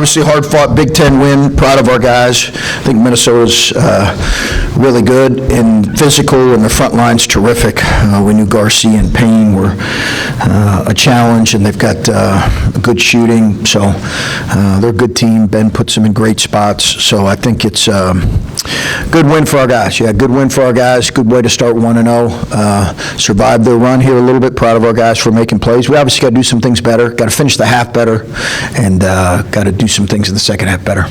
obviously hard-fought Big Ten win. Proud of our guys. I think Minnesota's really good and physical, and the front line's terrific. We knew Garcia and Payne were a challenge, and they've got good shooting. So they're a good team. Ben puts them in great spots. So I think it's a good win for our guys. Yeah, good win for our guys. Good way to start 1-0. Survived their run here a little bit. Proud of our guys for making plays. We obviously got to do some things better. Got to finish the half better, and got to do some things in the second half better.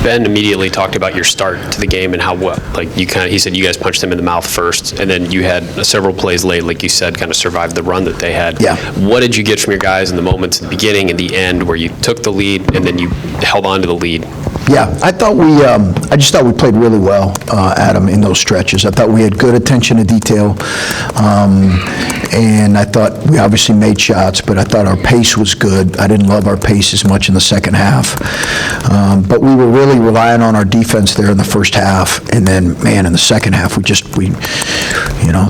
Ben immediately talked about your start to the game and how he said you guys punched him in the mouth first, and then you had several plays late, like you said, kind of survived the run that they had. Yeah. What did you get from your guys in the moments at the beginning and the end where you took the lead and then you held on to the lead? Yeah, I just thought we played really well, Adam, in those stretches. I thought we had good attention to detail, and I thought we obviously made shots, but I thought our pace was good. I didn't love our pace as much in the second half, but we were really relying on our defense there in the first half, and then, man, in the second half,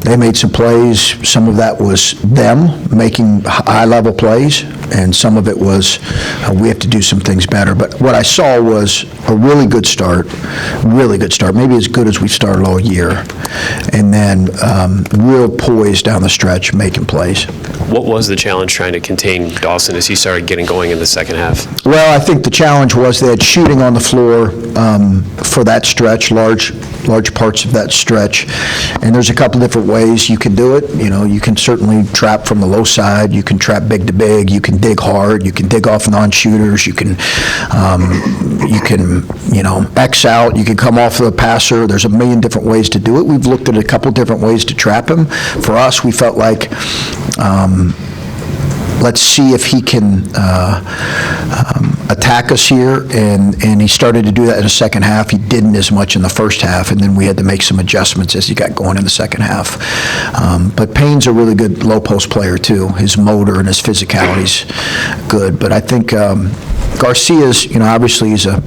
they made some plays. Some of that was them making high-level plays, and some of it was we have to do some things better. But what I saw was a really good start, maybe as good as we started all year, and then real poise down the stretch, making plays. What was the challenge trying to contain Dawson as he started getting going in the second half? Well, I think the challenge was they had shooting on the floor for that stretch, large parts of that stretch, and there's a couple different ways you can do it. You can certainly trap from the low side, you can trap big to big, you can dig hard, you can dig off non-shooters, you can X out, you can come off of the passer. There's a million different ways to do it. We've looked at a couple different ways to trap him. For us, we felt like let's see if he can attack us here, and he started to do that in the second half. He didn't as much in the first half, and then we had to make some adjustments as he got going in the second half. But Payne's a really good low-post player, too. His motor and his physicality's good. But I think Garcia's, obviously he's a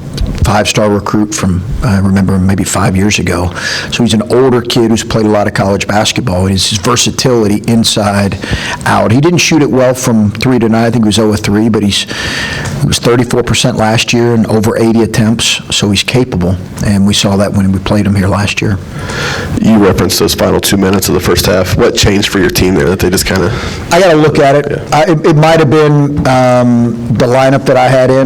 five-star recruit from, I remember maybe 5 years ago. So he's an older kid who's played a lot of college basketball. And his versatility inside, out. He didn't shoot it well from 3 to 9. I think he was 0 of 3, but he was 34% last year and over 80 attempts. So he's capable. And we saw that when we played him here last year. You referenced those final 2 minutes of the first half. What changed for your team there that they just kind of... I got to look at it. Yeah. It might have been the lineup that I had in.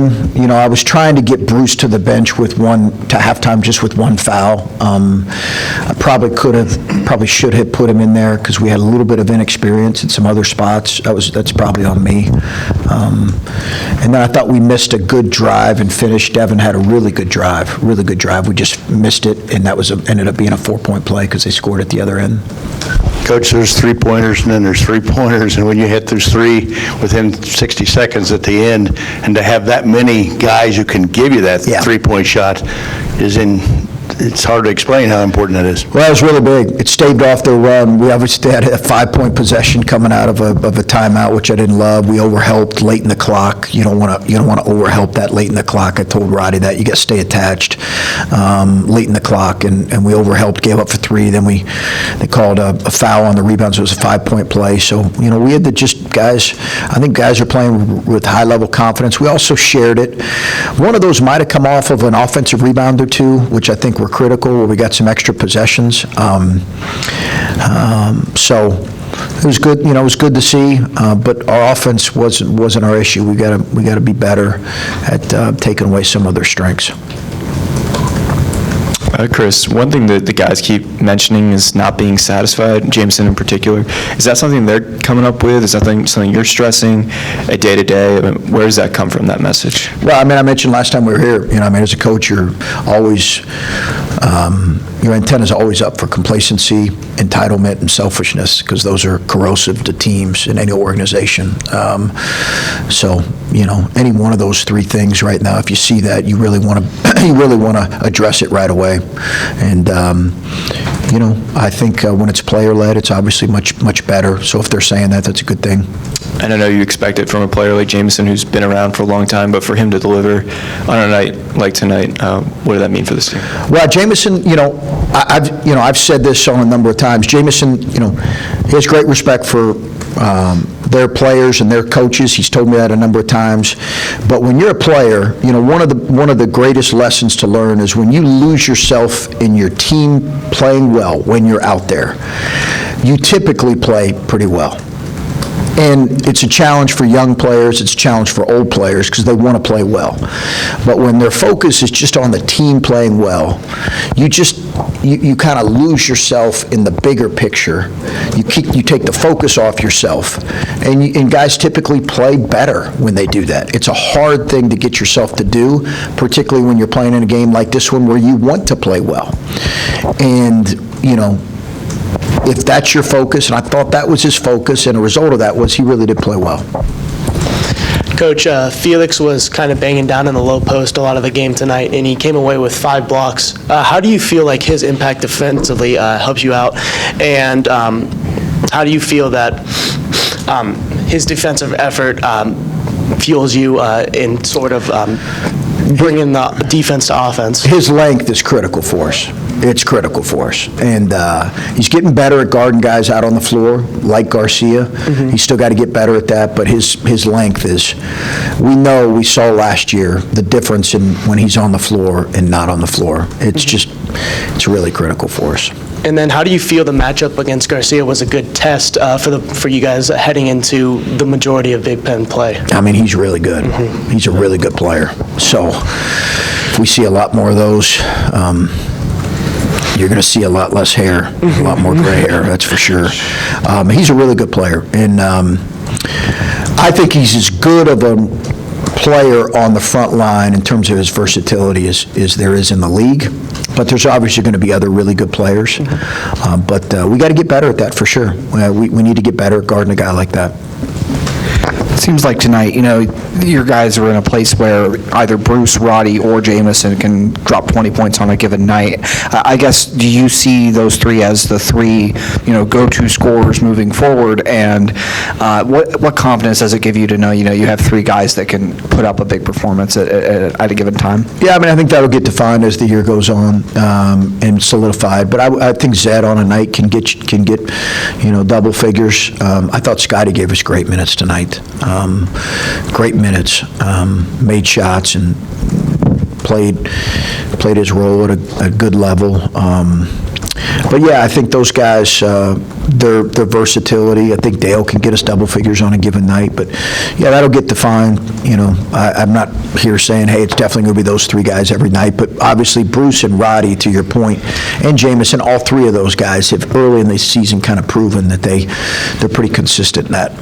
I was trying to get Bruce to the bench to halftime just with one foul. I probably should have put him in there because we had a little bit of inexperience in some other spots. That's probably on me. And then I thought we missed a good drive and finish. Devin had a really good drive. We just missed it, and that ended up being a 4-point play because they scored at the other end. Coach, there's three-pointers and then there's three-pointers, and when you hit those three within 60 seconds at the end, and to have that many guys who can give you that three-point shot it's hard to explain how important that is. Well, it was really big. It staved off their run. We obviously had a 5-point possession coming out of a timeout, which I didn't love. We overhelped late in the clock. You don't want to overhelp that late in the clock. I told Roddy that. You got to stay attached late in the clock, and we overhelped, gave up for 3. Then they called a foul on the rebound, so it was a 5-point play. So, we had I think guys are playing with high-level confidence. We also shared it. One of those might have come off of an offensive rebound or two, which I think were critical, where we got some extra possessions. So it was good. It was good to see. But our offense wasn't our issue. We got to be better at taking away some of their strengths. Chris, one thing that the guys keep mentioning is not being satisfied, Jameson in particular. Is that something they're coming up with? Is that something you're stressing day-to-day? Where does that come from, that message? Well, I mentioned last time we were here, as a coach, you're always, your antenna's always up for complacency, entitlement, and selfishness, because those are corrosive to teams in any organization. So, any one of those three things right now, if you see that, you really want to address it right away. And I think when it's player-led, it's obviously much better. So if they're saying that, that's a good thing. And I know you expect it from a player like Jameson, who's been around for a long time, but for him to deliver on a night like tonight, what does that mean for this team? Well, Jameson, I've said this on a number of times. Jameson, he has great respect for the their players and their coaches. He's told me that a number of times. But when you're a player, one of the greatest lessons to learn is when you lose yourself in your team playing well when you're out there, you typically play pretty well. And it's a challenge for young players, it's a challenge for old players because they want to play well. But when their focus is just on the team playing well, you kind of lose yourself in the bigger picture. You take the focus off yourself. And guys typically play better when they do that. It's a hard thing to get yourself to do, particularly when you're playing in a game like this one where you want to play well. And, if that's your focus, and I thought that was his focus, and a result of that was he really did play well. Coach, Felix was kind of banging down in the low post a lot of the game tonight, and he came away with 5 blocks. How do you feel like his impact defensively helps you out? And how do you feel that his defensive effort fuels you in sort of bringing the defense to offense? His length is critical for us. It's critical for us. And he's getting better at guarding guys out on the floor, like Garcia. Mm-hmm. He's still got to get better at that, but his length is, we saw last year the difference in when he's on the floor and not on the floor. It's it's really critical for us. And then how do you feel the matchup against Garcia was a good test for you guys heading into the majority of Big Ten play? I mean, he's really good. Mm-hmm. He's a really good player. So if we see a lot more of those, you're going to see a lot less hair, a lot more gray hair, that's for sure. He's a really good player. And I think he's as good of a player on the front line in terms of his versatility as there is in the league. But there's obviously going to be other really good players. But we got to get better at that for sure. We need to get better at guarding a guy like that. It seems like tonight, your guys are in a place where either Bruce, Roddy, or Jameson can drop 20 points on a given night. I guess, do you see those 3 as the 3, go-to scorers moving forward? And what confidence does it give you to know, you have 3 guys that can put up a big performance at a given time? Yeah, I mean, I think that'll get defined as the year goes on and solidified. But I think Zedd on a night can get double figures. I thought Scotty gave us great minutes tonight. Great minutes, made shots and played his role at a good level. But yeah, I think those guys, their versatility, I think Dale can get us double figures on a given night, but yeah, that'll get defined. I'm not here saying, hey, it's definitely going to be those 3 guys every night, but obviously Bruce and Roddy, to your point, and Jameson, all 3 of those guys have early in the season kind of proven that they're pretty consistent in that.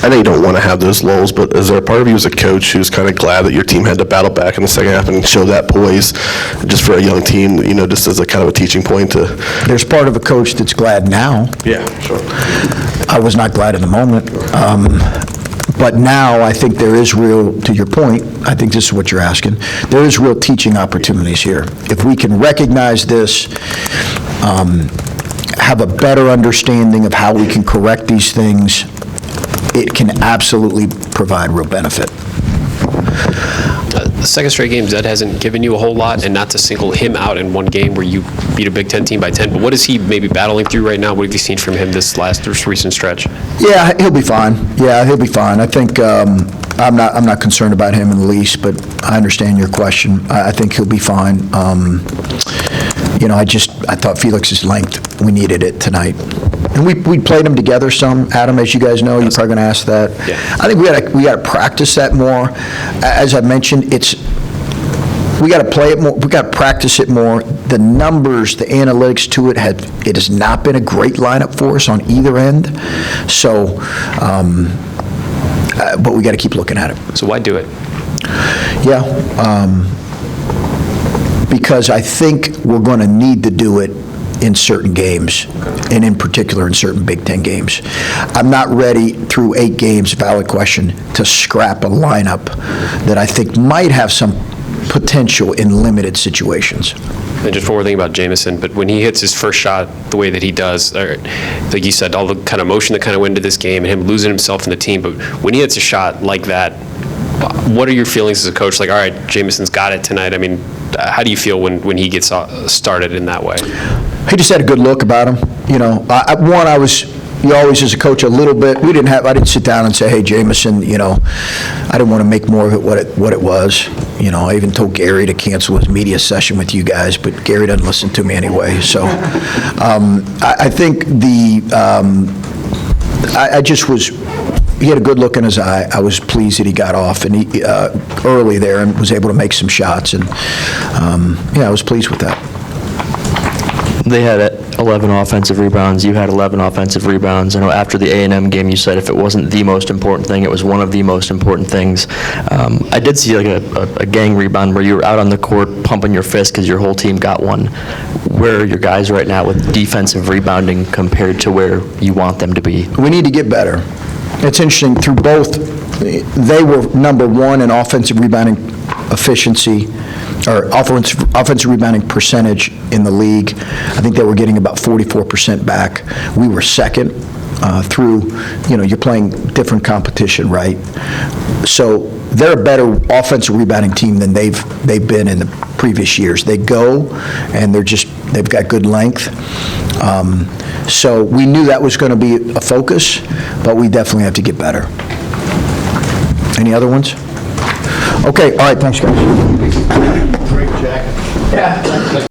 I know you don't want to have those lulls, but is there a part of you as a coach who's kind of glad that your team had to battle back in the second half and show that poise just for a young team, just as a kind of a teaching point to... There's part of a coach that's glad now. Yeah, sure. I was not glad in the moment. But now I think there is real, to your point, I think this is what you're asking, there is real teaching opportunities here. If we can recognize this, have a better understanding of how we can correct these things, it can absolutely provide real benefit. The second straight game, Zedd hasn't given you a whole lot, and not to single him out in one game where you beat a Big Ten team by 10, but what is he maybe battling through right now? What have you seen from him this recent stretch? Yeah, he'll be fine. I think I'm not concerned about him in the least, but I understand your question. I think he'll be fine. I thought Felix's length, we needed it tonight. And we played them together some, Adam, as you guys know. You're probably going to ask that. Yeah. I think we got to practice that more. As I mentioned, we got to play it more. We got to practice it more. The numbers, the analytics to it has not been a great lineup for us on either end. So, but we got to keep looking at it. So why do it? Yeah, because I think we're going to need to do it in certain games, and in particular in certain Big Ten games. I'm not ready through 8 games, valid question, to scrap a lineup that I think might have some potential in limited situations. And just one more thing about Jameson, but when he hits his first shot the way that he does, like you said, all the kind of motion that kind of went into this game and him losing himself in the team, but when he hits a shot like that, what are your feelings as a coach? Like, all right, Jameson's got it tonight. I mean, how do you feel when he gets started in that way? He just had a good look about him. I was you always, as a coach, a little bit, I didn't sit down and say, hey, Jameson, I didn't want to make more of it what it was. I even told Gary to cancel his media session with you guys, but Gary doesn't listen to me anyway. So I think I just was, he had a good look in his eye. I was pleased that he got off and he early there and was able to make some shots. And, I was pleased with that. They had 11 offensive rebounds. You had 11 offensive rebounds. I know after the A&M game you said if it wasn't the most important thing, it was one of the most important things. I did see like a gang rebound where you were out on the court pumping your fist because your whole team got one. Where are your guys right now with defensive rebounding compared to where you want them to be? We need to get better. It's interesting, through both, they were number one in offensive rebounding efficiency, or offensive rebounding percentage in the league. I think they were getting about 44% back. We were second through, you're playing different competition, right? So they're a better offensive rebounding team than they've been in the previous years. They go, and they've got good length. So we knew that was going to be a focus, but we definitely have to get better. Any other ones? Okay, all right, thanks, guys. Great jacket. Yeah.